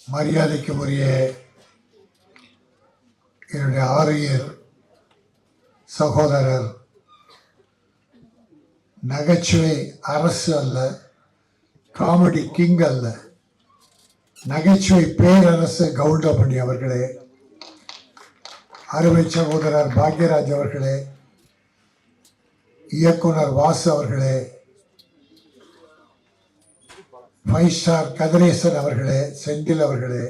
மரியாதைக்கு உரிய என்னுடைய ஆரியர் சகோதரர், நகைச்சுவை அரசு அல்ல, காமெடி கிங் அல்ல, நகைச்சுவை பேரரசு கவுண்டமணி அவர்களே, அருமை சகோதரர் பாக்யராஜ் அவர்களே, இயக்குனர் வாசு அவர்களே, 5 ஸ்டார் கதிரேசன் அவர்களே, செந்தில் அவர்களே,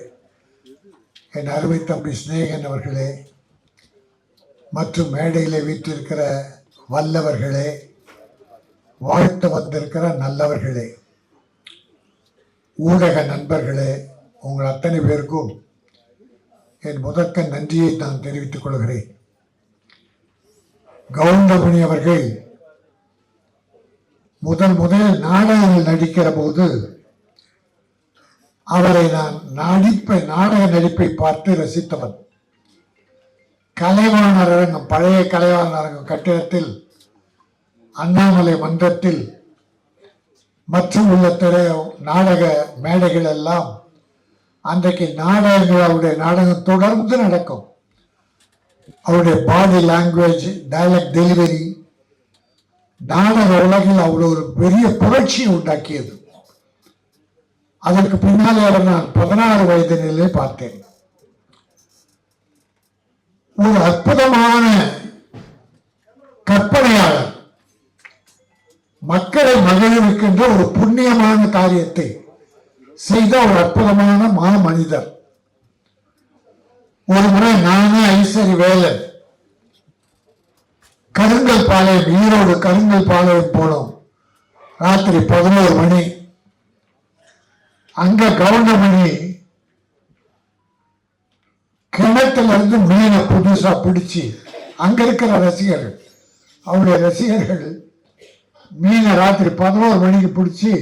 என் அருமை தம்பி ஸ்நேகன் அவர்களே, மற்றும் மேடையில் வீற்றிருக்கிற வல்லவர்களே, வாழ்த்து வந்திருக்கிற நல்லவர்களே, ஊடக நண்பர்களே, உங்கள் அத்தனை பேருக்கும் என் முதற்க நன்றியை நான் தெரிவித்துக் கொள்கிறேன். கவுண்டமணி அவர்கள் முதலில் நாடகங்கள் நடிக்கிற போது அவரை நான் நாடக நடிப்பை பார்த்து ரசித்தவன். கலைவாணர் அரங்கம், பழைய கலைவாணர் அரங்கம் கட்டிடத்தில், அண்ணாமலை மன்றத்தில் மற்றும் உள்ள நாடக மேடைகள் எல்லாம் அன்றைக்கு அவருடைய நாடகம் தொடர்ந்து நடக்கும். அவருடைய பாடி லாங்குவேஜ், டயலாக் டெலிவரி நாடக உலகில் அவ்வளோ ஒரு பெரிய புரட்சியை உண்டாக்கியது. அதற்கு பின்னாலே அவர் நான் 16 வயது நிலையை பார்த்தேன். ஒரு அற்புதமான கற்பனையாளர், மக்களை மகிழ்விக்கின்ற ஒரு புண்ணியமான காரியத்தை செய்த ஒரு அற்புதமான மனிதர். ஒரு முறை நானே ஐசரி வேலன் கருங்கல் பாளையம், ஈரோடு கருங்கல் பாளையம் போனோம். ராத்திரி 11 மணி. அங்க கவுண்டமணி கிணத்துல இருந்து மீனை புதுசா பிடிச்சி, அங்க இருக்கிற ரசிகர்கள், அவருடைய ரசிகர்கள் மீனை ராத்திரி 11 மணிக்கு பிடிச்சி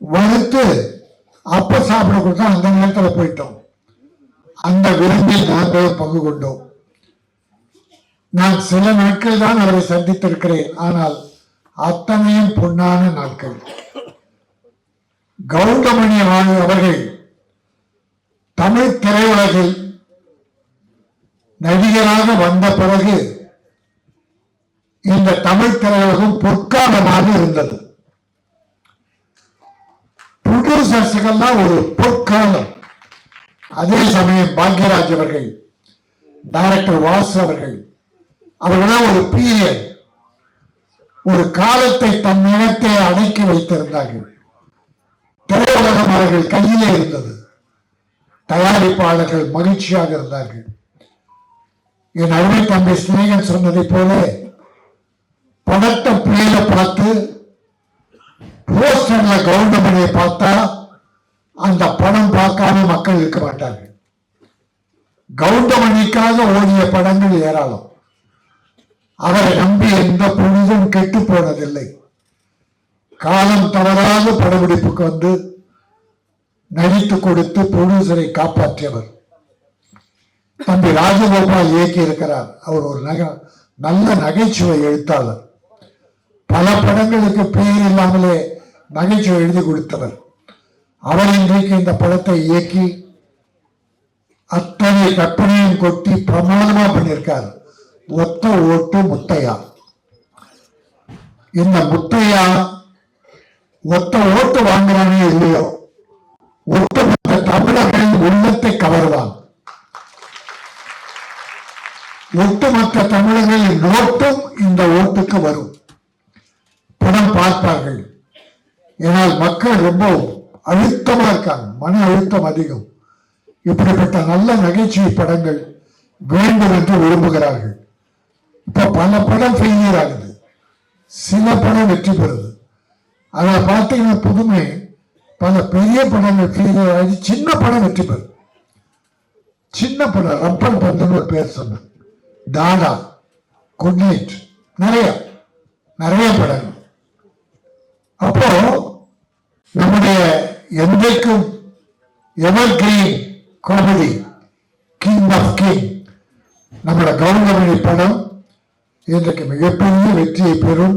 வறுத்து அப்ப சாப்பிட கொடுத்தா அந்த நேரத்தில் போயிட்டோம். அந்த விருந்தில் நாங்கள் பங்கு கொண்டோம். நான் சில நாட்கள் தான் அவரை சந்தித்திருக்கிறேன், ஆனால் அத்தனையும் பொன்னான நாட்கள். கவுண்டமணி அவர்கள் தமிழ் திரையுலகில் நடிகராக வந்த பிறகு இந்த தமிழ் திரையுலகம் பொற்காலமாக இருந்தது. ப்ரொடியூசர்ஸுக்கெல்லாம் ஒரு பொற்காலம். அதே சமயம் பாக்யராஜ் அவர்கள், டைரக்டர் வாசு அவர்களாம் ஒரு பீரியட், ஒரு காலத்தை தன் நிலத்தை அடக்கி வைத்திருந்தார்கள். திரையுலகம் அவர்கள் கையிலே இருந்தது. தயாரிப்பாளர்கள் மகிழ்ச்சியாக இருந்தார்கள். என் அருமை தம்பி ஸ்நேகன் சொன்னதை போல படத்தை பிள்ளையில பார்த்து போஸ்டர்ல கவுண்டமணியை பார்த்தா அந்த படம் பார்க்காம மக்கள் இருக்க மாட்டார்கள். கவுண்டமணிக்காக ஓடிய படங்கள் ஏராளம். அவரை நம்பி எந்த பொழுதும் கெட்டு போனதில்லை. காலம் தவறாத படப்பிடிப்புக்கு வந்து நடித்து கொடுத்து ப்ரொடியூசரை காப்பாற்றியவர். தம்பி ராஜகோபால் இயக்கி இருக்கிறார். அவர் ஒரு நல்ல நகைச்சுவை எழுத்தாளர். பல படங்களுக்கு பெயர் இல்லாமலே நகைச்சுவை எழுதி கொடுத்தவர். அவர் இன்றைக்கு இந்த படத்தை இயக்கி அத்தனை கற்பனையும் கொட்டி பிரமாதமா பண்ணியிருக்கார். ஒத்த ஓட்டு முத்தையா. இந்த முத்தையா ஒத்த ஓட்டு வாங்குறானே இல்லையோ, ஒட்டுமொத்த தமிழர்களின் உள்ளத்தை கவர்வான். ஒட்டுமொத்த தமிழர்களின் நோட்டும் இந்த ஓட்டுக்கு வரும். படம் பார்ப்பார்கள். ஏனால் மக்கள் ரொம்ப அழுத்தமா இருக்காங்க, மன அழுத்தம் அதிகம். இப்படிப்பட்ட நல்ல நகைச்சுவை படங்கள் வேண்டும் என்று விரும்புகிறார்கள். இப்ப பல படம் ஃபெயிலியர் ஆகுது, சில படம் வெற்றி பெறுது. அதை பார்த்தீங்கன்னா புதுமை, பல பெரிய படங்கள் ஃபெயிலியர் ஆகி சின்ன படம் வெற்றி பெறும். சின்ன படம் ரப்பன் பந்துன்னு ஒரு பேர் சொன்ன, தாடா, குட்நைட், நிறைய படங்கள். அப்போ நம்முடைய என்றைக்கும் evergreen comedy king of king நம்முடைய கவுண்டமணி படம் இன்றைக்கு மிகப்பெரிய வெற்றியை பெறும்.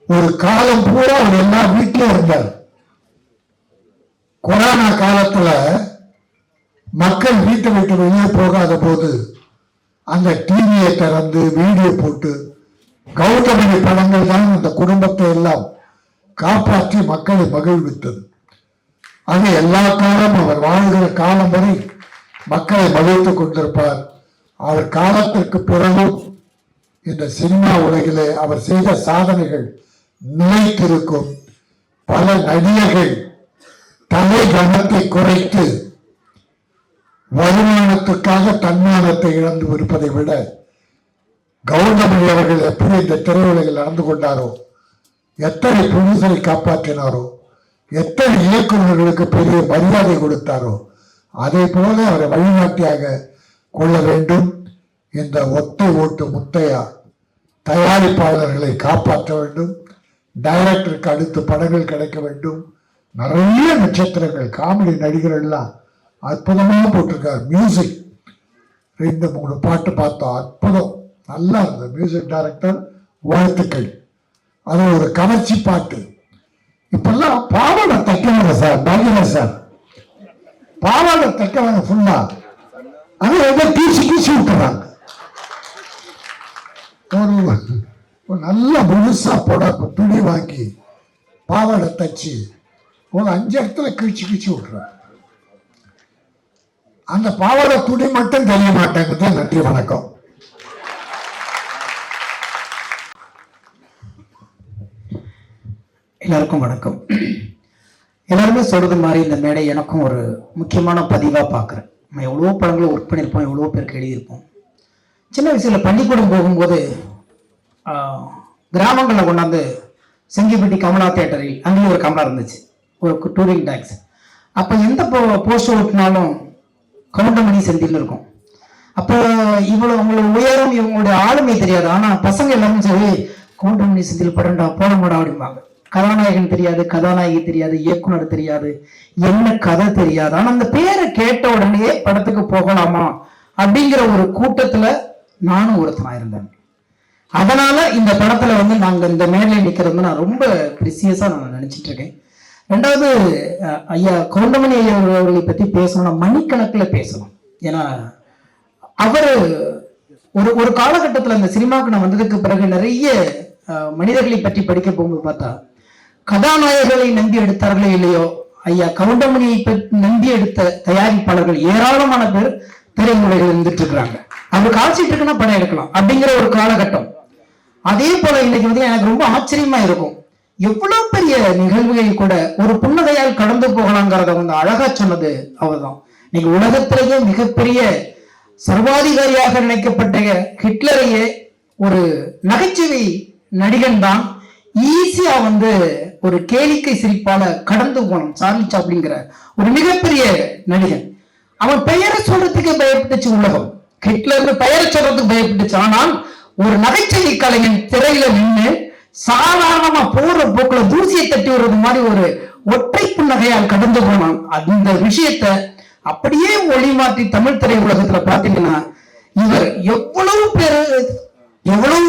ஒரு காலம் பூரா அவர் எல்லா வீட்டிலும் இருந்தார். கொரோனா காலத்துல வீட்டை விட்டு வெளியே போகாத போது அந்த டிவியை திறந்து வீடியோ போட்டு கௌதமணி படங்கள் தான் அந்த குடும்பத்தை எல்லாம் காப்பாற்றி மக்களை மகிழ்வித்தது. அது எல்லா காலம் அவர் வாழ்கிற காலம் வரை மக்களை மகிழ்த்துக் கொண்டிருப்பார். அவர் காலத்திற்கு பிறகும் இந்த சினிமா உலகிலே அவர் செய்த சாதனைகள் நிலைத்திருக்கும். பல நடிகர்கள் தலை கனத்தை குறைத்து வருமானத்துக்காக தன்மானத்தை இழந்து இருப்பதை விட கௌதமணி அவர்கள் எப்படி இந்த திரையுலகில் நடந்து கொண்டாரோ, எத்தனை ப்ரொடியூசரை காப்பாற்றினாரோ, எத்தனை இயக்குநர்களுக்கு பெரிய மரியாதை கொடுத்தாரோ, அதே போல அவரை வழிகாட்டியாக கொள்ள வேண்டும். இந்த ஒத்தை ஓட்டு முத்தையா தயாரிப்பாளர்களை காப்பாற்ற வேண்டும். டைரக்டருக்கு அடுத்து படங்கள் கிடைக்க வேண்டும். நிறைய நட்சத்திரங்கள் காமெடி நடிகர்கள் எல்லாம் அற்புதமாக போட்டிருக்காரு. மியூசிக் 2-3 பாட்டு பார்த்தோம், அற்புதம், நல்லா இருந்தது. மியூசிக் டைரக்டர் வாழ்த்துக்கள். அது ஒரு கவர்ச்சி பாட்டு. இப்பெல்லாம் பாவாடை தைக்கிறாங்க சார், பாக்கியரா சார், பாவாடை தைக்கிறாங்க ஃபுல்லா. அது ஏதோ கீசி விட்டுறாங்க. ஒரு நல்ல முழுசா போட துணி வாங்கி பாவாடை தைச்சு ஒரு 5 இடத்துல கிழிச்சு விட்டுறாங்க. அந்த பாவாடை துணி மட்டும் தெரிய மாட்டேங்குது. நன்றி, வணக்கம். எல்லாருக்கும் வணக்கம். எல்லாருமே சொல்றது மாதிரி இந்த மேடை எனக்கும் ஒரு முக்கியமான பதிவா பார்க்குறேன். நம்ம எவ்வளோ படங்களை ஒர்க் பண்ணியிருப்போம், எவ்வளோ பேருக்கு எழுதியிருப்போம். சின்ன வயசுல பள்ளிக்கூடம் போகும்போது கிராமங்களில் கொண்டாந்து செங்கிப்பட்டி கமலா தியேட்டரில் அங்கேயும் ஒரு கமலா இருந்துச்சு, ஒரு டூரிங் டாக்ஸ். அப்போ எந்த போஸ்டர் ஓட்டினாலும் கவுண்டமணி செந்தில் இருக்கும். அப்போ அவங்களோட உயரம், இவங்களுடைய ஆளுமை தெரியாது. ஆனால் பசங்க எல்லாரும் சரி, கவுண்டமணி செந்தில் படம்டா போடமாடா அப்படிம்பாங்க. கதாநாயகன் தெரியாது, கதாநாயகி தெரியாது, இயக்குனர் தெரியாது, என்ன கதை தெரியாது. ஆனால் அந்த பேரை கேட்ட உடனே படத்துக்கு போகலாமா அப்படிங்கிற ஒரு கூட்டத்துல நானும் ஒருத்தனா இருந்தேன். அதனால இந்த படத்துல நாங்க இந்த மேடையில் நிற்கிறது நான் ரொம்ப ப்ரிசியஸா நான் நினைச்சிட்டு இருக்கேன். ரெண்டாவது, ஐயா கவுண்டமணி ஐயா அவர்களை பத்தி பேசணும்னா மணிக்கணக்கில் பேசணும். ஏன்னா அவரு ஒரு காலகட்டத்தில் அந்த சினிமாவுக்கு நான் வந்ததுக்கு பிறகு நிறைய மனிதர்களை பற்றி படிக்க போகும்போது பார்த்தா, கதாநாயகர்களை நம்பி எடுத்தார்களே இல்லையோ, ஐயா கவுண்டமணியை நம்பி எடுத்த தயாரிப்பாளர்கள் ஏராளமான பேர் திரைமுறைகள் இருந்துட்டு இருக்கிறாங்க. அவர் காட்சிட்டு இருக்குன்னா படம் எடுக்கலாம் அப்படிங்கிற ஒரு காலகட்டம். அதே போல இன்னைக்கு எனக்கு ரொம்ப ஆச்சரியமா இருக்கும், எவ்வளவு பெரிய நிகழ்வுகள் கூட ஒரு புன்னகையால் கடந்து போகலாங்கிறத அழகா சொன்னது அவர்தான். இன்னைக்கு உலகத்திலேயே மிகப்பெரிய சர்வாதிகாரியாக நினைக்கப்பட்ட ஹிட்லரையே ஒரு நகைச்சுவை நடிகன் தான் ஈஸியா ஒரு கேளிக்கை சிரிப்பால கடந்து போனோம். சார்லி சாப்ளின்ங்கிற ஒரு மிகப்பெரிய நடிகன். அவன் பெயரை சொல்றதுக்கு பயப்பட்டுச்சு உலகம், ஹிட்லர் பெயரை சொல்றதுக்கு பயப்பட்டுச்சு. ஆனால் ஒரு நகைச்சுவை கலைஞன் திரையில நின்று சாதாரணமா போற போக்குல தூசியை தட்டி வர்றது மாதிரி ஒரு ஒற்றை புன்னகையால் கடந்து போனான். அந்த விஷயத்த அப்படியே ஒளி மாற்றி தமிழ் திரை உலகத்துல பாத்தீங்கன்னா, இவர் எவ்வளவு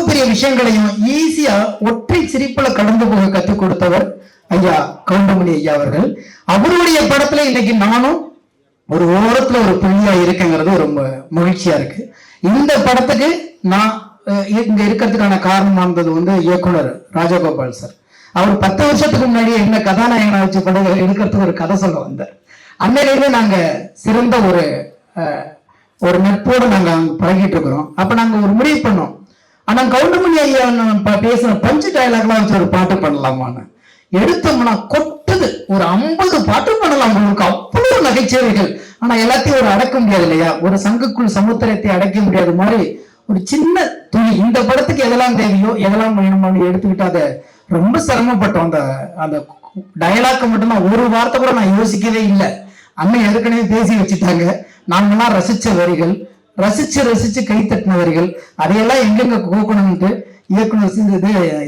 பெரிய விஷயங்களையும் ஈஸியா ஒற்றை சிரிப்புல கடந்து போக கற்றுக் கொடுத்தவர் ஐயா கவுண்டமணி ஐயா அவர்கள். அவருடைய படத்துல இன்னைக்கு நானும் ஒரு ஓரத்துல ஒரு புள்ளியா இருக்குங்கிறது ரொம்ப மகிழ்ச்சியா இருக்கு. இந்த படத்துக்கு நான் இங்க இருக்கிறதுக்கான காரணமா இருந்தது இயக்குனர் ராஜகோபால் சார். அவர் 10 வருஷத்துக்கு முன்னாடி என்ன கதாநாயகனை வச்சு படம் எடுக்கிறதுக்கு ஒரு கதை சொல்ல வந்தார். அன்னையிலேயே நாங்க சிறந்த ஒரு நட்போடு நாங்க பழகிட்டு இருக்கிறோம். அப்ப நாங்க ஒரு முடிவு பண்ணோம், ஆனா கவுண்டமணி ஐயா பேசின பஞ்சு டயலாக்லாம் வச்சு ஒரு பாட்டு பண்ணலாமான்னு எடுத்தோம்னா கொட்டுது. ஒரு 50 பாட்டு பண்ணலாம் உங்களுக்கு, அவ்வளவு நகைச்சுவைகள். ஆனா எல்லாத்தையும் ஒரு அடக்க முடியாது இல்லையா, ஒரு சங்குக்குள் சமுத்திரத்தை அடைக்க முடியாத மாதிரி ஒரு சின்ன துணி. இந்த படத்துக்கு எதெல்லாம் தேவையோ எதெல்லாம் வேணும்னு எடுத்துக்கிட்டு அதை ரொம்ப சிரமப்பட்டோம். அந்த டயலாக்க மட்டும் நான் ஒரு வார்த்தை கூட நான் யோசிக்கவே இல்லை. அண்ணன் ஏற்கனவே பேசி வச்சுட்டாங்க. நாங்கெல்லாம் ரசிச்ச வரிகள், ரசிச்சு கை தட்டின வரிகள், அதையெல்லாம் எங்கெங்க கோக்கணும்ட்டு இயக்குனர்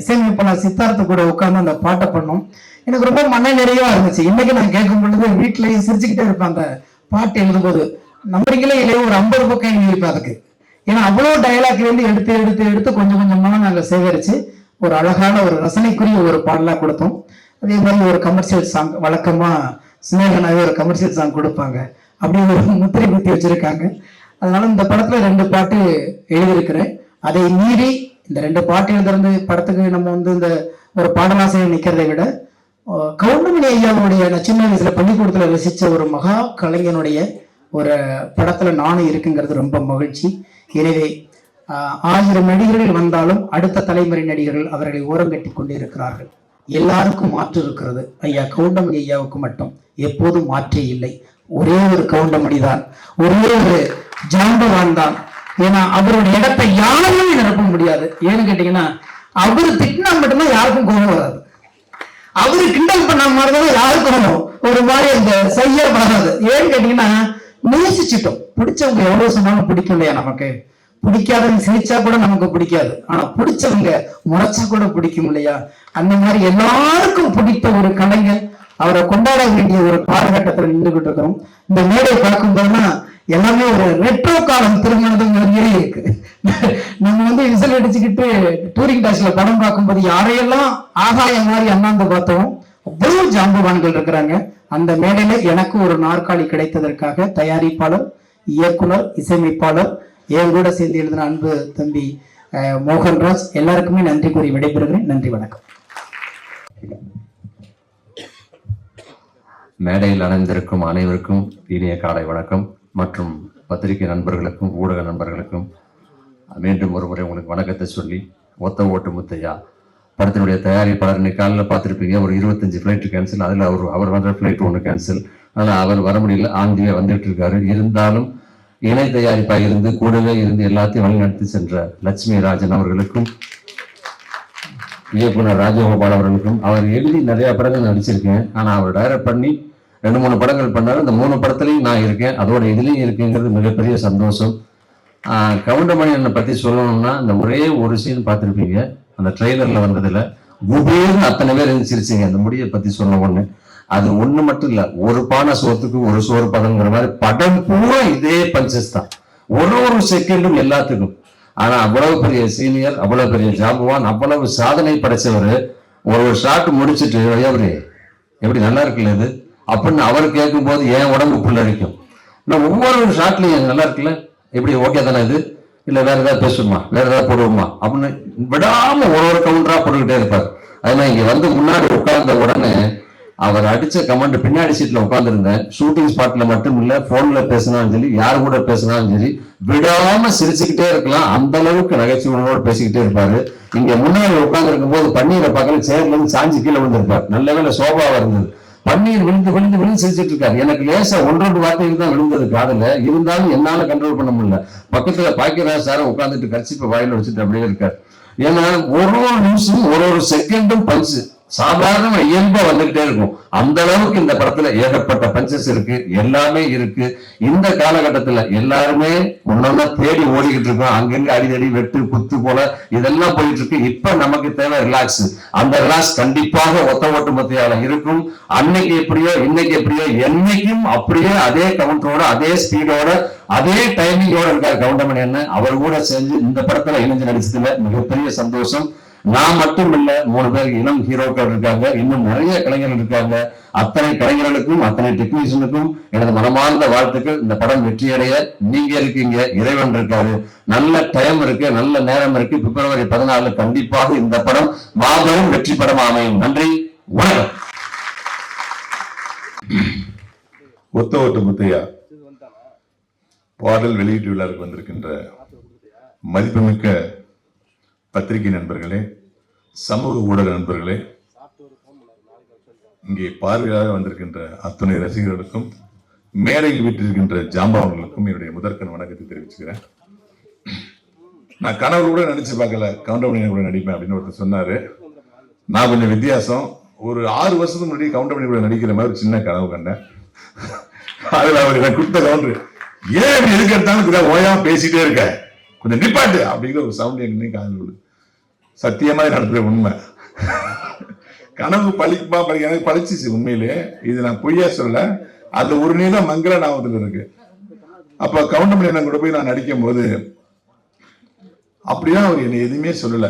இசையமைப்பாளர் சித்தார்த்த கூட உட்கார்ந்து அந்த பாட்டை பண்ணோம். எனக்கு ரொம்ப மன நிறைவா இருந்துச்சு. இன்னைக்கு நான் கேட்கும் பொழுது வீட்டுலயும் சிரிச்சுக்கிட்டே இருப்பேன். அந்த பாட்டு எழுதும்போது நம்புறீங்களே இல்லையோ ஒரு 50 பக்கம் எழுதியிருப்பேன் அதுக்கு. ஏன்னா அவ்வளவு டயலாக்ல இருந்து எடுத்து கொஞ்சம் கொஞ்சமா நாங்க சேகரிச்சு ஒரு அழகான ஒரு ரசனைக்குரிய ஒரு பாடலா கொடுத்தோம். அதே மாதிரி ஒரு கமர்ஷியல் சாங், வழக்கமா ஸ்னேகனாவே ஒரு கமர்ஷியல் சாங் கொடுப்பாங்க, அப்படி ஒரு முத்திரை குத்தி வச்சிருக்காங்க. அதனால இந்த படத்துல 2 பாட்டு எழுதியிருக்கிறேன். அதை மீறி இந்த 2 பாட்டு எழுதுறது படத்துக்கு நம்ம வந்து இந்த ஒரு பாடலாசிரியர் நிக்கிறதை விட கவுண்டமணி ஐயாவுடைய நான் சின்ன வயசுல பள்ளிக்கூடத்துல ரசிச்ச ஒரு மகா கலைஞனுடைய ஒரு படத்துல நானும் இருக்குங்கிறது ரொம்ப மகிழ்ச்சி. எனவே 1000 நடிகர்கள் வந்தாலும் அடுத்த தலைமுறை நடிகர்கள் அவர்களை ஓரங்கட்டி கொண்டு இருக்கிறார்கள். எல்லாருக்கும் மாற்று இருக்கிறது. ஐயா கவுண்டமணி ஐயாவுக்கு மட்டும் எப்போதும் மாற்றே இல்லை. ஒரே ஒரு கவுண்டமணி தான், ஒரே ஒரு ஜாம்பவான் தான். ஏன்னா அவருடைய இடத்தை யாருமே நிரப்ப முடியாது. ஏன்னு கேட்டீங்கன்னா அவரு திட்டினா மட்டும்தான் யாருக்கும் கோபம் வராது. அவரு கிண்டல் பண்ண மாதிரிதான் யாருக்கும் ஒரு மாதிரி அந்த செய்ய வராது. ஏன்னு கேட்டீங்கன்னா நேசிச்சுட்டோம். பிடிச்சவங்க எவ்வளவு சொன்னாலும் பிடிக்கும் இல்லையா நமக்கு. பிடிக்காதவங்க சிரிச்சா கூட நமக்கு பிடிக்காது. ஆனா பிடிச்சவங்க முறைச்சா கூட பிடிக்கும் இல்லையா. அந்த மாதிரி எல்லாருக்கும் பிடித்த ஒரு கலைஞர். அவரை கொண்டாட வேண்டிய ஒரு காலகட்டத்தில் நின்றுகிட்டு இருக்கிறோம். இந்த மேடை பார்க்கும்போதுதான் எல்லாமே ஒரு ரெட்ரோ காலம் திருமணம் மாதிரியே இருக்கு. நம்ம வந்து விசில் அடிச்சுக்கிட்டு டூரிங் டாஸ்ல படம் பார்க்கும்போது யாரையெல்லாம் ஆகாயம் மாதிரி அண்ணாந்து பார்த்தோம். அவ்வளவு ஜாம்பவான்கள் இருக்கிறாங்க. அந்த மேடையில எனக்கு ஒரு நாற்காலி கிடைத்ததற்காக தயாரிப்பாளர், இயக்குனர், இசையமைப்பாளர், என் கூட சேர்ந்து எழுதின அன்பு தம்பி மோகன்ராஜ் எல்லாருக்குமே நன்றி கூறி விடைபெறுகிறேன். நன்றி, வணக்கம். மேடையில் அணைந்திருக்கும் அனைவருக்கும் இனிய காலை வணக்கம். மற்றும் பத்திரிகை நண்பர்களுக்கும் ஊடக நண்பர்களுக்கும் மீண்டும் ஒரு முறை உங்களுக்கு வணக்கத்தை சொல்லி, ஒத்த ஓட்டு முத்தையா படத்தினுடைய தயாரிப்பாளர் இன்னைக்கு காலையில் பார்த்துருப்பீங்க. ஒரு 25 ஃப்ளைட்டு கேன்சல். அதில் அவர் வந்த ஃப்ளைட் 1 கேன்சல். ஆனால் அவர் வர முடியல, ஆந்தியா வந்துட்டு இருக்காரு. இருந்தாலும் இணை தயாரிப்பாக இருந்து கூடவே இருந்து எல்லாத்தையும் வழிநடத்தி சென்ற லட்சுமி ராஜன் அவர்களுக்கும், இயக்குனர் ராஜகோபால் அவர்களுக்கும். அவர் எழுதி நிறைய படங்கள் நடிச்சிருக்கேன். ஆனால் அவர் டைரக்ட் பண்ணி 2-3 படங்கள் பண்ணாரு. இந்த 3 படத்துலையும் நான் இருக்கேன், அதோட இதுலையும் இருக்குங்கிறது மிகப்பெரிய சந்தோஷம். கவுண்டமணி என்னை பற்றி சொல்லணும்னா, இந்த ஒரே ஒரு சீன் பார்த்துருப்பீங்க அந்த ட்ரெய்லரில் வந்ததில். குபேர்னு அத்தனை பேர் இருந்துச்சிருச்சிங்க அந்த முடியை பற்றி சொன்ன ஒன்று. அது ஒன்று மட்டும் இல்லை, ஒரு பானை சோத்துக்கு ஒரு சோறு பதங்கிற மாதிரி படம் பூரா இதே பஞ்சஸ் தான், ஒரு செகண்டும் எல்லாத்துக்கும். ஆனா அவ்வளவு பெரிய சீனியர், அவ்வளவு பெரிய ஜாம்பவான், அவ்வளவு சாதனை படைச்சவர் ஒரு ஷாட் முடிச்சுட்டு ஐயாவரே எப்படி நல்லா இருக்குல்ல இது அப்படின்னு அவர் கேட்கும் போது என் உடம்பு புல்லரிக்கும். நான் ஒவ்வொரு ஷாட்லையும் நல்லா இருக்குல்ல, எப்படி ஓகே தானே இது, இல்லை வேற ஏதாவது பேசணுமா, வேற ஏதாவது போடுவோமா அப்படின்னு விடாம ஒரு கவுண்டரா போட்டுக்கிட்டே இருப்பார். அதனால இங்க வந்து முன்னாடி உட்கார்ந்த உடனே அவர் அடிச்ச கமெண்ட் பின்னாடி சீட்ல உட்காந்துருந்தேன். ஷூட்டிங் ஸ்பாட்ல மட்டும் இல்ல, போன்ல பேசினாலும் சரி, யாரு கூட பேசினாலும் சரி, விடாம சிரிச்சுக்கிட்டே இருக்கலாம். அந்த அளவுக்கு நகைச்சுவையோடு பேசிக்கிட்டே இருப்பாரு. இங்க முன்னாடி உட்கார்ந்து இருக்கும் போது பன்னீரை பக்கத்துல சேர்ல இருந்து சாஞ்சி கீழே விழுந்திருப்பார். நல்ல வேலை சோபாவா இருந்தது. பன்னீர் விழுந்து விழுந்து விழுந்து சிரிச்சிட்டு இருக்காரு. எனக்கு லேசா 1-2 வார்த்தைகள் தான் விழுந்தது காதுல. இருந்தாலும் என்னால கண்ட்ரோல் பண்ண முடியல. பக்கத்துல பாக்கியராஜ் சார உட்காந்துட்டு கர்ச்சிப்பை வாயில வச்சுட்டு அப்படியே இருக்காரு. ஏன்னா ஒரு நிமிஷம் ஒரு செகண்டும் பஞ்சு சாதாரண இயல்பா வந்துகிட்டே இருக்கும். அந்த அளவுக்கு இந்த படத்துல ஏகப்பட்ட பஞ்சஸ் இருக்கு, எல்லாமே இருக்கு. இந்த காலகட்டத்துல எல்லாருமே ஒன்னொன்னா தேடி ஓடிக்கிட்டு இருக்கோம். அங்கங்க அடிதடி வெட்டு குத்து போல இதெல்லாம் போயிட்டு இருக்கு. இப்ப நமக்கு தேவை ரிலாக்ஸ். அந்த ரிலாக்ஸ் கண்டிப்பாக ஒத்த ஓட்டு மத்தியால இருக்கும். அன்னைக்கு எப்படியோ இன்னைக்கு எப்படியோ என்னைக்கும் அப்படியே அதே கவுண்டரோட அதே ஸ்பீடோட அதே டைமிங்கோட இருக்காரு கவுண்டமணி அண்ணன். அவர் கூட சேர்ந்து இந்த படத்துல இணைஞ்சு நடிச்சதுல மிகப்பெரிய சந்தோஷம். நான் மட்டும் இல்ல, 3 பேருக்கு இளம் ஹீரோக்கள் இருக்காங்க, இன்னும் நிறைய கலைஞர்கள் இருக்காங்க. அத்தனை கலைஞர்களுக்கும் அத்தனை டெக்னீஷியனுக்கும் எனது மனமார்ந்த வாழ்த்துக்கள். இந்த படம் வெற்றியடைய நீங்க இருக்கீங்க, இறைவன் இருக்காரு, நல்ல டைம் இருக்கு, நல்ல நேரம் இருக்கு. பிப்ரவரி 14 கண்டிப்பாக இந்த படம் மாபெரும் வெற்றி படம் அமையும். நன்றி, வணக்கம். ஒத்த ஓட்டு முத்தையா பாடல் வெளியீட்டு விழாவுக்கு வந்திருக்கின்ற மதிப்புமிக்க பத்திரிகை நண்பர்களே, சமூக ஊடக நண்பர்களே, இங்கே பார்வையாக வந்திருக்கின்ற அத்துணை ரசிகர்களுக்கும் மேடையில் வீட்டிருக்கின்ற ஜாம்பவான்களுக்கும் என்னுடைய முதற்கண் வணக்கத்தை தெரிவிச்சுக்கிறேன். நான் கனவு கூட நினைச்சு பார்க்கல கவுண்டமணி கூட நடிப்பேன் அப்படின்னு ஒருத்தர் சொன்னாரு. நான் கொஞ்சம் வித்தியாசம். ஒரு 6 வருஷத்துக்கு முன்னாடி கவுண்டமணி கூட நடிக்கிற மாதிரி ஒரு சின்ன கனவு கண்டேன். அதுல அவர் எனக்கு கொடுத்த கவுண்டர், ஏன் எதுக்கு எடுத்தாலும் ஓயாம பேசிட்டே இருக்க, கொஞ்சம் நிப்பாட்டு அப்படிங்கிற ஒரு சவுண்ட் எங்க காதல் விடு. சத்தியமா நடத்துற உண்மை. கனவு பழிக்குமா எனக்கு பழிச்சிச்சு உண்மையிலே. இது நான் பொய்யா சொல்ல. அது ஒரு நீளம் மங்கள ஞாபகத்துல இருக்கு. அப்ப கவுண்டமணி என்ன கூட போய் நான் நடிக்கும் போது அப்படியே அவர் என்னை எதுவுமே சொல்லல.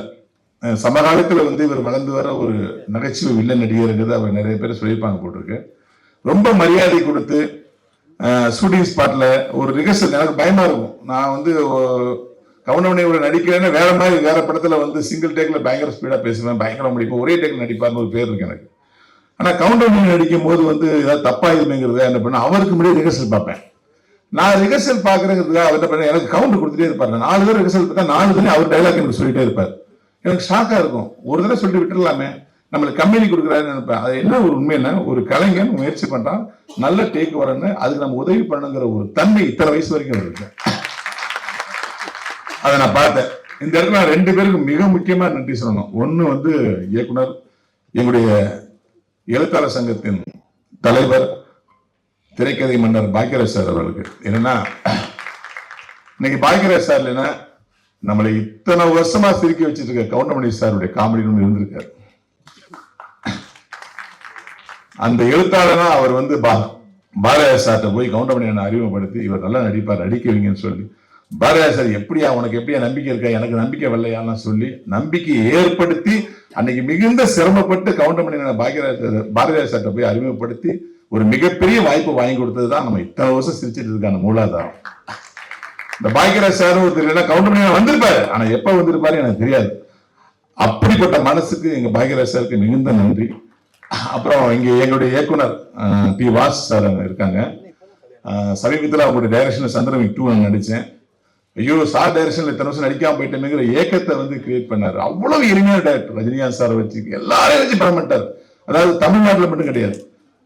சமகாலத்துல இவர் வளர்ந்து வர ஒரு நகைச்சுவை வில்லன் நடிகருங்கிறது அவர் நிறைய பேர் சொல்லியிருப்பாங்க போட்டிருக்கு. ரொம்ப மரியாதை கொடுத்து ஷூட்டிங் ஸ்பாட்ல ஒரு ரிஹர்சல் எனக்கு பயமா இருக்கும். நான் வந்து கவுண்டமணியோட நடிக்கிறேன்னு வேற மாதிரி வேற படத்துல வந்து சிங்கிள் டேக்ல பயங்கர ஸ்பீடா பேசுவேன், பயங்கர முடிப்பேன், ஒரே டேக்ல நடிப்பார்னு ஒரு பேர் இருக்கு எனக்கு. ஆனா கவுண்டமணி நடிக்கும் போது வந்து ஏதாவது தப்பா இருமைங்கிறத என்ன பண்ண அவருக்கு முன்னாடி ரிஹர்சல் பார்ப்பேன். நான் ரிஹர்சல் பாக்குறதுக்காக அவர் என்ன பண்ண எனக்கு கவுண்டர் கொடுத்துட்டே இருப்பாரு. 4 தடவை ரிஹர்சல் பார்த்தா 4 தடவை அவர் டைலாக் எனக்கு சொல்லிட்டே இருப்பார். எனக்கு ஷாக்கா இருக்கும். ஒரு தடவை சொல்லிட்டு விட்டுடலாமே, நம்மளுக்கு கம்பெனி கொடுக்குறாருன்னு நினைப்பேன். அது என்ன ஒரு உண்மைன்னா ஒரு கலைஞன் முயற்சி பண்றான், நல்ல டேக் வரணும்னு, அதுக்கு நம்ம உதவி பண்ணுங்கிற ஒரு தன்மை இத்தனை வயசு வரைக்கும் இருக்கு. அதை நான் பார்த்தேன். இந்த இடத்துல நான் 2 பேருக்கு மிக முக்கியமா நன்றி சொல்லணும். ஒண்ணு வந்து இயக்குனர், எங்களுடைய எழுத்தாளர் சங்கத்தின் தலைவர், திரைக்கதை மன்னர் பாக்கியராஜ் சார் அவர்களுக்கு. என்னன்னா இன்னைக்கு பாக்கியராஜ் சார் இல்லைன்னா நம்மளை இத்தனை வருஷமா சிரிக்க வச்சிட்டு இருக்க கவுண்டமணி சாருடைய காமெடி ஒன்று இருந்திருக்காரு. அந்த எழுத்தாளனா அவர் வந்து பாரதியார் சார்ட்ட போய் கவுண்டமணி அறிமுகப்படுத்தி, இவர் நல்லா நடிப்பார், நடிக்க வைங்கன்னு சொல்லி, பாரதியார் சார் எப்படியா உனக்கு எப்படியா நம்பிக்கை இருக்கா, எனக்கு நம்பிக்கை வரலையான்னு சொல்லி நம்பிக்கையை ஏற்படுத்தி அன்னைக்கு மிகுந்த சிரமப்பட்டு கவுண்டமணி பாரதியார் சார்ட்ட போய் அறிமுகப்படுத்தி ஒரு மிகப்பெரிய வாய்ப்பு வாங்கி கொடுத்ததுதான் நம்ம இத்தனை வருஷம் சிரிச்சிட்டு இருக்கான மூலாதாரம். இந்த பாக்கியராஜ் சார் தெரியல, கவுண்டமணி வந்திருப்பாரு, ஆனா எப்ப வந்திருப்பாரு எனக்கு தெரியாது. அப்படிப்பட்ட மனசுக்கு எங்க பாக்கியராஜ் சாருக்கு மிகுந்த நன்றி. அப்புறம் இங்க எங்களுடைய இயக்குனர் டி வாஸ் சார் இருக்காங்க. சமீபத்தில் அவங்களுடைய டைரக்ஷன்ல சந்திரமிக் 2 நடிச்சேன். ஐயோ சார் டைரக்ஷன்ல இத்தனை வருஷம் நடிக்காம போயிட்டேங்கிற ஏக்கத்தை வந்து கிரியேட் பண்ணாரு. அவ்வளவு எளிமையான டைரக்டர். ரஜினிகாந்த் சாரை வச்சு எல்லாரையும் வச்சு படம் பண்ணிட்டார். அதாவது தமிழ்நாட்டில் மட்டும் கிடையாது,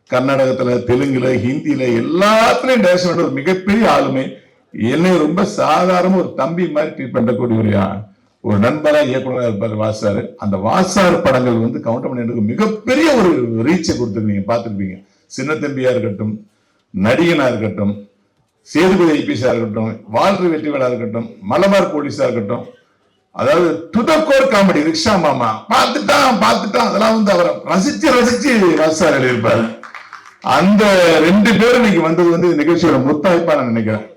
கர்நாடகத்துல, தெலுங்குல, ஹிந்தியில எல்லாத்துலயும் டைரக்ஷன் ஒரு மிகப்பெரிய ஆளுமை. என்னை ரொம்ப சாதாரண ஒரு தம்பி மாதிரி ட்ரீட் பண்ணக்கூடிய ஒரு நண்பரா இயக்குனராக இருப்பார் வாசாரு. அந்த வாசார் படங்கள் வந்து கவுண்டமணி மிகப்பெரிய ஒரு ரீச்சை கொடுத்துருக்கீங்க, பார்த்துருப்பீங்க. சின்ன தம்பியா இருக்கட்டும், நடிகனா இருக்கட்டும், சேதுபதி ஐபிஎஸ்ஸா இருக்கட்டும், வாழ்று வெற்றிவேலா இருக்கட்டும், மலபார் போலீஸா இருக்கட்டும், அதாவது டுதக்கோர் காமெடி, ரிக்ஷா மாமா, பார்த்துட்டான் அதெல்லாம் வந்து அவரை ரசிச்சு வாசார் எழுதியிருப்பாரு. அந்த 2 பேரும் இன்னைக்கு வந்தது வந்து நிகழ்ச்சியோட முத்தாய்ப்பா நான் நினைக்கிறேன்.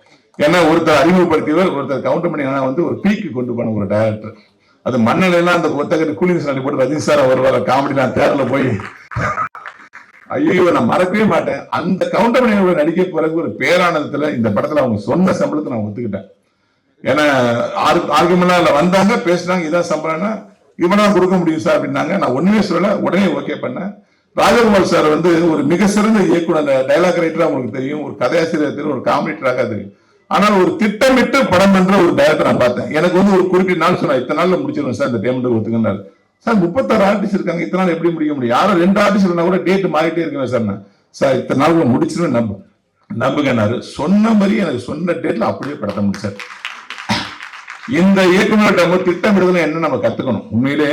ஏன்னா ஒருத்தர் அறிமுகப்படுத்தியவர், ஒருத்தர் கவுண்டமணி வந்து ஒரு பீக்கு கொண்டு போன ஒரு டைரக்டர். அது மண்ணிலாம் அந்த ஒத்தகட்டு கூலிங் சாரி போட்டு ரஜினி சார் வருவார காமெடி, நான் தேர்ல போய் ஐயோ நான் மறக்கவே மாட்டேன். அந்த கவுண்டமணியோட நடிக்க பிறகு ஒரு பேரானந்தத்துல இந்த படத்துல அவங்க சொன்ன சம்பளத்தை நான் ஒத்துக்கிட்டேன். ஏன்னா ஆர்குமெண்ட்லாம் இல்ல, வந்தாங்க பேசினாங்க, இதான் சம்பளம்னா இவனா கொடுக்க முடியும் சார் அப்படின்னாங்க. நான் ஒண்ணுமே சொல்லல, உடனே ஓகே பண்ணேன். ராஜகுமார் சார் வந்து ஒரு மிக சிறந்த இயக்குனர், டைலாக் ரைட்டரா உங்களுக்கு தெரியும், ஒரு கதையாசிரியர் தெரியும், ஒரு காமெடிட்டராக தெரியும். ஆனால் ஒரு திட்டமிட்டு படம் பண்ற ஒரு டைரக்டர் நான் பார்த்தேன். எனக்கு வந்து ஒரு குறிப்பிட்ட நாள் சொன்னா இத்தனை நாள்ல முடிச்சிருவேன் சார், இந்த பேமெண்ட் ஒத்துக்கினாரு சார். 36 ஆர்டிஸ்ட் இருக்காங்க, இத்தனை நாள் எப்படி முடிக்க முடியும்? யாரும் 2 ஆர்டிஸ்ட் இருந்தா கூட டேட் மாறிட்டே இருக்கேன் சார். நான் சார் இத்தனை நாள் முடிச்சிருவேன் நம்புங்கன்னாரு. சொன்ன மாதிரி எனக்கு சொன்ன டேட்ல அப்படியே படத்தை முடிச்சார். இந்த இயக்குநர்கிட்ட திட்டமிடுதல் என்ன நம்ம கத்துக்கணும். உண்மையிலே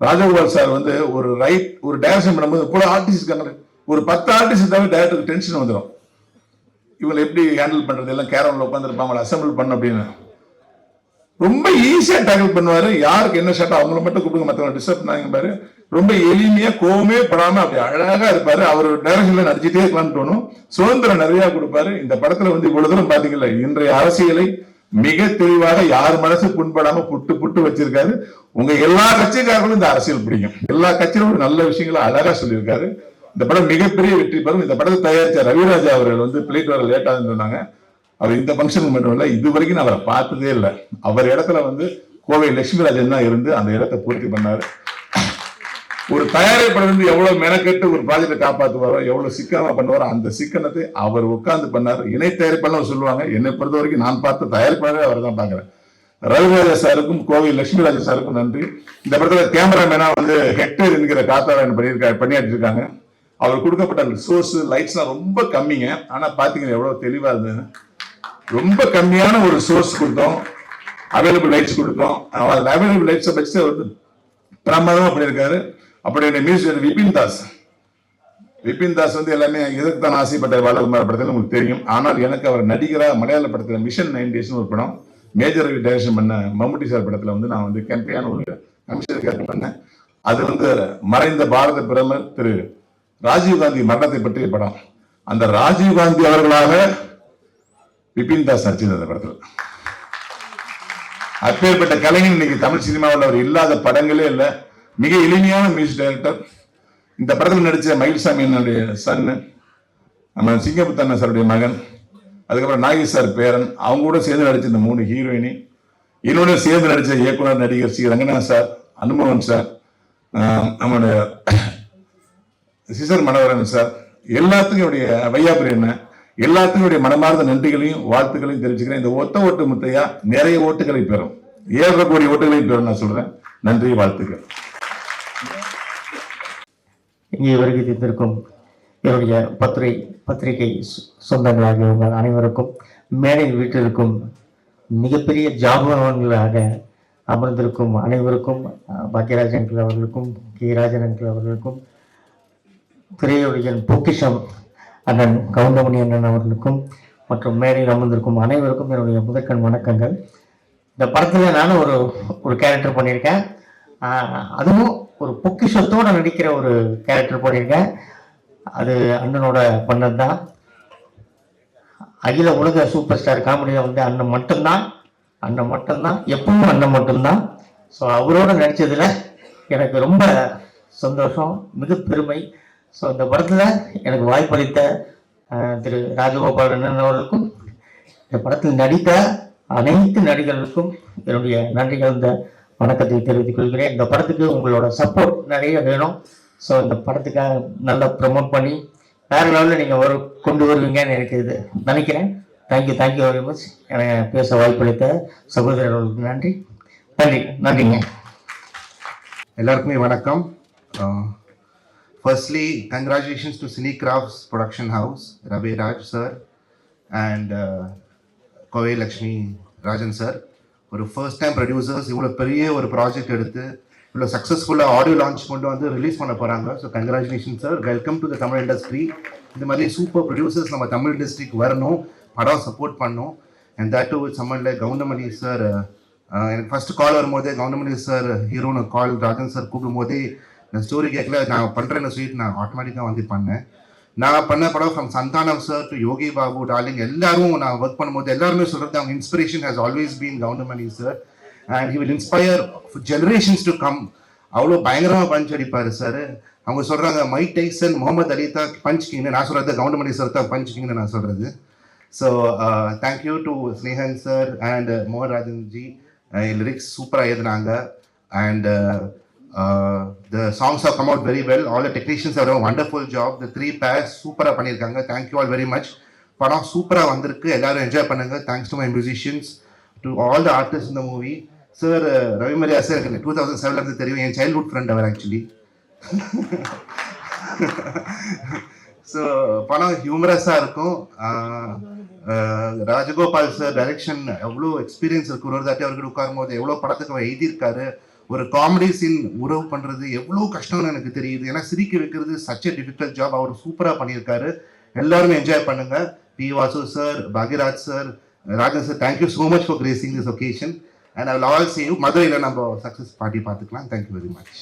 ராஜகோபால் சார் வந்து ஒரு டைரக்ஷன் பண்ணும்போது போல ஆர்டிஸ்ட் இருக்காங்க, ஒரு 10 ஆர்டிஸ்ட் இருந்தாவே டைரக்டருக்கு டென்ஷன் வந்துடும். இவங்களை எப்படி ஹேண்டில் பண்றது, எல்லாம் கேரவன்ல உட்காந்துருப்பாங்க, அசம்பிள் பண்ண அப்படின்னு ரொம்ப ஈஸியா டேக்கிள் பண்ணுவாரு. யாருக்கு என்ன ஷாட்டோ அவங்கள மட்டும் கூப்பிடுங்க, மற்றவங்க டிஸ்டர்ப் பண்ணாங்க பாரு. ரொம்ப எளிமையா கோவமே படாம அப்படி அழகா இருப்பாரு. அவர் டைரக்ஷன்ல நடிச்சுட்டே இருக்கலாம்னு தோணும். சுதந்திரம் நிறைய கொடுப்பாரு. இந்த படத்துல வந்து இவ்வளவு தூரம் பாத்தீங்கல்ல, இன்றைய அரசியலை மிக தெளிவாக யார் மனசு புண்படாம புட்டு வச்சிருக்காரு. உங்க எல்லா கட்சிக்காரர்களும் இந்த அரசியல் பிடிக்கும். எல்லா கட்சியிலும் நல்ல விஷயங்களை அழகா சொல்லியிருக்காரு. இந்த படம் மிகப்பெரிய வெற்றி பெறும். இந்த படத்தை தயாரிச்ச ரவிராஜா அவர்கள் வந்து பிளேட் வர லேட்டா சொன்னாங்க. அவர் இந்த ஃபங்க்ஷனுக்கு மட்டும் இல்ல, இது வரைக்கும் நான் அவரை பார்த்ததே இல்லை. அவர் இடத்துல வந்து கோவை லட்சுமிராஜன் தான் இருந்து அந்த இடத்தை பூர்த்தி பண்ணாரு. ஒரு தயாரிப்பாளர் வந்து எவ்வளவு மெனக்கெட்டு ஒரு ப்ராஜெக்டை காப்பாற்றுவாரோ, எவ்வளவு சிக்கனமா பண்ணுவாரோ, அந்த சிக்கனத்தை அவர் உட்கார்ந்து பண்ணாரு. இணை தயாரிப்பாளர் சொல்லுவாங்க. என்னை பொறுத்த வரைக்கும் நான் பார்த்த தயாரிப்பாளரே அவர் தான் பாக்குறேன். ரவிராஜா சாருக்கும் கோவை லட்சுமிராஜா சாருக்கும் நன்றி. இந்த படத்துல கேமராமேனா வந்து ஹெக்டேர் என்கிற காத்தாராயன் பணியாற்றி இருக்காங்க. அவர் கொடுக்கப்பட்ட சோர்ஸ் லைட்ஸ்லாம் ரொம்ப கம்மிங்க. ஆனா பாத்தீங்கன்னா எவ்வளவு தெளிவா இருந்தது. ரொம்ப கம்மியான ஒரு சோர்ஸ் கொடுத்தோம், அவைலபிள் லைட்ஸ் கொடுத்தோம். அவைலபிள் லைட்ஸை வச்சு வந்து பிரமாதமா பண்ணியிருக்காரு. அப்படி மியூசிக் விபின் தாஸ் வந்து எல்லாமே எதற்கு தான் ஆசைப்பட்ட பாலகுமார் படத்தில் உங்களுக்கு தெரியும். ஆனால் எனக்கு அவர் நடிகராக மலையாள படத்துல மிஷன் 9 Days ஒரு படம் மேஜர் ரவி டைரக்ஷன் பண்ண மம்முட்டி சார் படத்துல வந்து நான் வந்து கேம்பியான ஒரு கமிஷனர் கேட்டு பண்ணேன். அது வந்து மறைந்த பாரத பிரதமர் திரு ராஜீவ்காந்தி மரணத்தை பற்றிய படம். அந்த ராஜீவ்காந்தி அவர்களாக விபின் தாஸ் நடிச்சிருந்த அந்த படத்தில். அப்பேற்பட்ட கலைஞன் இன்னைக்கு தமிழ் சினிமாவில் அவர் இல்லாத படங்களே இல்லை. மிக எளிமையான மியூசிக் டைரக்டர். இந்த படத்தில் நடிச்ச மயில்சாமி என்னுடைய சன், நம்ம சிங்கமுத்தண்ண சாருடைய மகன். அதுக்கப்புறம் நாகேஷ் சார் பேரன், அவங்க கூட சேர்ந்து நடிச்ச இந்த 3 ஹீரோயினி, என்னோட சேர்ந்து நடிச்ச இயக்குனர் நடிகர் ஸ்ரீ ரங்கநாத் சார், அனுபவன் சார், நம்மளுடைய சிசர் மனோகரன் சார், எல்லாத்துக்கும் என்னுடைய வையாபுரி என்ன எல்லாத்துக்கும் என்னுடைய மனமார்ந்த நன்றிகளையும் வாழ்த்துக்களையும் தெரிவிச்சுக்கிறேன். இந்த ஒத்த ஓட்டு முத்தையா நிறைய ஓட்டுகளை பெறும், 7 கோடி ஓட்டுகளையும் பெறும் நான் சொல்றேன். நன்றி, வாழ்த்துக்கள். இங்கே வருகை தந்திருக்கும் என்னுடைய பத்திரிகை சொந்தங்களாகிய உங்கள் அனைவருக்கும், மேடையில் வீட்டிற்கும் மிகப்பெரிய ஜாபவான்களாக அமர்ந்திருக்கும் அனைவருக்கும், பாக்யராஜ் அங்கிள் அவர்களுக்கும், கே ராஜன் அங்கிள் அவர்களுக்கும், திரையுடைய பொக்கிஷம் அண்ணன் கவுண்டமணி அண்ணன் அவர்களுக்கும் மற்றும் மேடையில் அமர்ந்திருக்கும் அனைவருக்கும் என்னுடைய முதற்கண் வணக்கங்கள். இந்த படத்தில் நானும் ஒரு கேரக்டர் பண்ணியிருக்கேன். அதுவும் ஒரு பொக்கிஷத்தோடு நடிக்கிற ஒரு கேரக்டர் பண்ணியிருக்கேன். அது அண்ணனோட பண்ணது தான். அகில உலக சூப்பர் ஸ்டார் காமெடியில் வந்து அண்ணன் மட்டும்தான், எப்பவும் அண்ணன் மட்டும்தான். ஸோ அவரோட நடித்ததில் எனக்கு ரொம்ப சந்தோஷம், மிக பெருமை. ஸோ இந்த படத்தில் எனக்கு வாய்ப்பளித்த திரு ராஜகோபால் அண்ணன் அவர்களுக்கும், இந்த படத்தில் நடித்த அனைத்து நடிகர்களுக்கும் என்னுடைய நன்றி கலந்த வணக்கத்தை தெரிவித்துக் கொள்கிறேன். இந்த படத்துக்கு உங்களோட சப்போர்ட் நிறைய வேணும். ஸோ இந்த படத்துக்காக நல்லா ப்ரமோட் பண்ணி வேறு லெவலில் நீங்கள் கொண்டு வருவீங்கன்னு எனக்கு இது நினைக்கிறேன். Thank you very much. எனக்கு பேச வாய்ப்பளித்த சகோதரர்களுக்கு நன்றிங்க. எல்லாருக்குமே வணக்கம். Firstly, congratulations to Cinecrafts Production House, Ravi Raj sir and Kovai Lakshmi Rajan sir. ஒரு ஃபர்ஸ்ட் டைம் ப்ரொடியூசர்ஸ் இவ்வளோ பெரிய ஒரு ப்ராஜெக்ட் எடுத்து இவ்வளோ சக்ஸஸ்ஃபுல்லாக ஆடியோ லான்ச் கொண்டு வந்து ரிலீஸ் பண்ண போகிறாங்க. So congratulation sir, welcome to the Tamil industry. இந்த மாதிரி சூப்பர் ப்ரொடியூசர்ஸ் நம்ம தமிழ் இண்டஸ்ட்ரிக்கு வரணும், படம் சப்போர்ட் பண்ணணும். And that to with summon like Goundamani sir. எனக்கு ஃபர்ஸ்ட் கால் வரும்போதே கவுண்டமணி சார் ஹீரோன்னு கால் ராஜன் சார் கூப்பிடும்போதே இந்த ஸ்டோரி கேட்கல, நான் பண்ணுறேன்னு சொல்லிட்டு நான் ஆட்டோமேட்டிக்காக வந்து பண்ணேன். நான் பண்ண படம் from Santhanam sir to Yogi Babu darling எல்லாரும் நான் ஒர்க் பண்ணும்போது எல்லாருமே சொல்கிறது அவங்க inspiration has always been Goundamani sir. And he will inspire generations to come. அவ்வளோ பயங்கரமாக பஞ்ச் அடிப்பார் சார். அவங்க சொல்கிறாங்க மைக் டைசன், முகமது அலி தான் பஞ்ச் கிங்னு, நான் சொல்கிறது கவுண்டமணி சார் தான் பஞ்ச் கிங்னு நான் சொல்கிறது. So thank you to Snehan sir and மோகன் ராஜன் ஜி. லிரிக்ஸ் சூப்பராக எழுதுனாங்க. And the songs have come out very well. All the technicians have done a wonderful job. The 3 pairs சூப்பரா பண்ணிருக்காங்க. Thank you all very much. படம் சூப்பரா வந்திருக்கு, எல்லாரும் என்ஜாய் பண்ணுங்க. Thanks to my musicians, to all the artists in the movie. Sir, Ravi Maria sir எனக்கு 2007 இருந்து தெரியும், என் சைல்ட்ஹுட் ஃப்ரெண்ட் அவர் ஆக்சுவலி. ஸோ படம் ஹியூமரஸாக இருக்கும். ராஜகோபால் சார் டைரக்ஷன் எவ்வளோ எக்ஸ்பீரியன்ஸ் இருக்கு. ஒரு தாட்டி அவர்கிட்ட உட்காரும் போது எவ்வளோ படத்துக்கு அவர் எழுதியிருக்காரு. ஒரு காமெடி சீன் உறவு பண்ணுறது எவ்வளோ கஷ்டம்னு எனக்கு தெரியுது. ஏன்னா சிரிக்க வைக்கிறது சச் எ டிஃபிகல்ட் ஜாப். அவர் சூப்பராக பண்ணியிருக்காரு. எல்லாருமே என்ஜாய் பண்ணுங்க. P Vasu sir, Bhagyaraj sir, Rajan sir, thank you so much for gracing this occasion. And I will all see you மதுரையில் நம்ம சக்ஸஸ் பார்ட்டி பார்த்துக்கலாம். Thank you very much.